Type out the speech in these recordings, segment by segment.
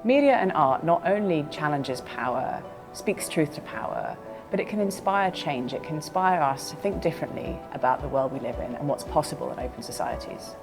Media and art not only challenges power, speaks truth to power, but it can inspire change. It can inspire us to think differently about the world we live in and what's possible in open societies.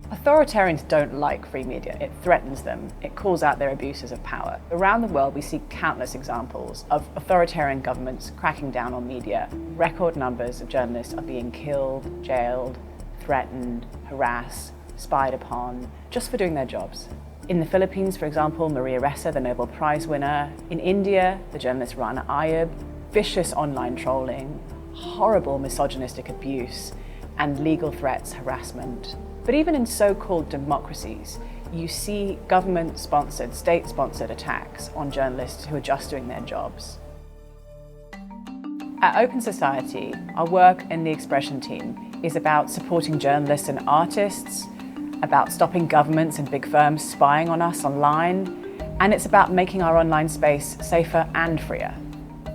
Authoritarians don't like free media. It threatens them. It calls out their abuses of power. Around the world, we see countless examples of authoritarian governments cracking down on media. Record numbers of journalists are being killed, jailed, threatened, harassed, spied upon, just for doing their jobs. In the Philippines, for example, Maria Ressa, the Nobel Prize winner. In India, the journalist Rana Ayub. Vicious online trolling, horrible misogynistic abuse, and legal threats, harassment. But even in so-called democracies, you see government-sponsored, state-sponsored attacks on journalists who are just doing their jobs. At Open Society, our work in the Expression team is about supporting journalists and artists, about stopping governments and big firms spying on us online, and it's about making our online space safer and freer.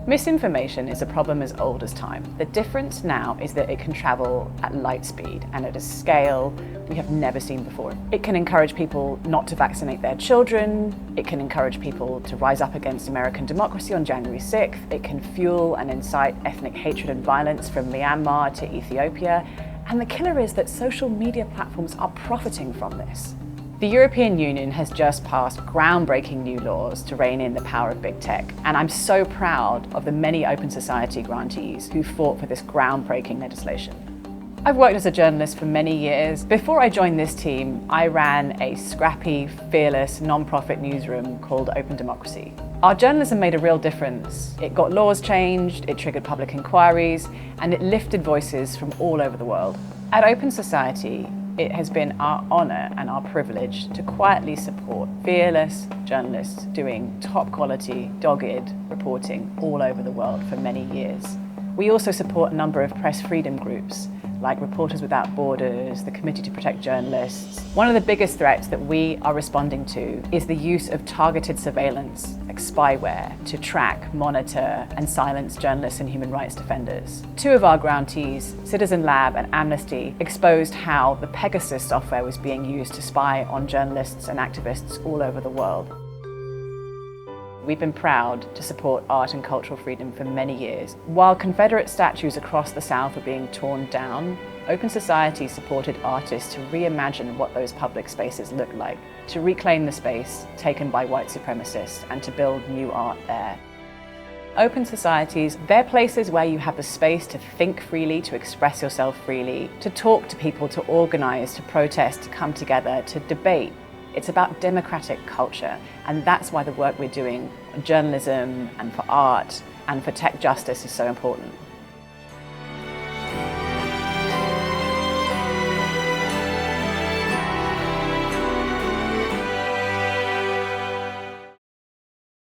Misinformation is a problem as old as time. The difference now is that it can travel at light speed and at a scale we have never seen before. It can encourage people not to vaccinate their children. It can encourage people to rise up against American democracy on January 6th. It can fuel and incite ethnic hatred and violence from Myanmar to Ethiopia. And the killer is that social media platforms are profiting from this. The European Union has just passed groundbreaking new laws to rein in the power of big tech, and I'm so proud of the many Open Society grantees who fought for this groundbreaking legislation. I've worked as a journalist for many years. Before I joined this team, I ran a scrappy, fearless, non-profit newsroom called Open Democracy. Our journalism made a real difference. It got laws changed, it triggered public inquiries, and it lifted voices from all over the world. At Open Society, it has been our honour and our privilege to quietly support fearless journalists doing top quality, dogged reporting all over the world for many years. We also support a number of press freedom groups like Reporters Without Borders, the Committee to Protect Journalists. One of the biggest threats that we are responding to is the use of targeted surveillance, like spyware, to track, monitor, and silence journalists and human rights defenders. Two of our grantees, Citizen Lab and Amnesty, exposed how the Pegasus software was being used to spy on journalists and activists all over the world. We've been proud to support art and cultural freedom for many years. While Confederate statues across the South were being torn down, Open Society supported artists to reimagine what those public spaces look like, to reclaim the space taken by white supremacists and to build new art there. Open societies, they're places where you have the space to think freely, to express yourself freely, to talk to people, to organize, to protest, to come together, to debate. It's about democratic culture, and that's why the work we're doing on journalism and for art and for tech justice is so important.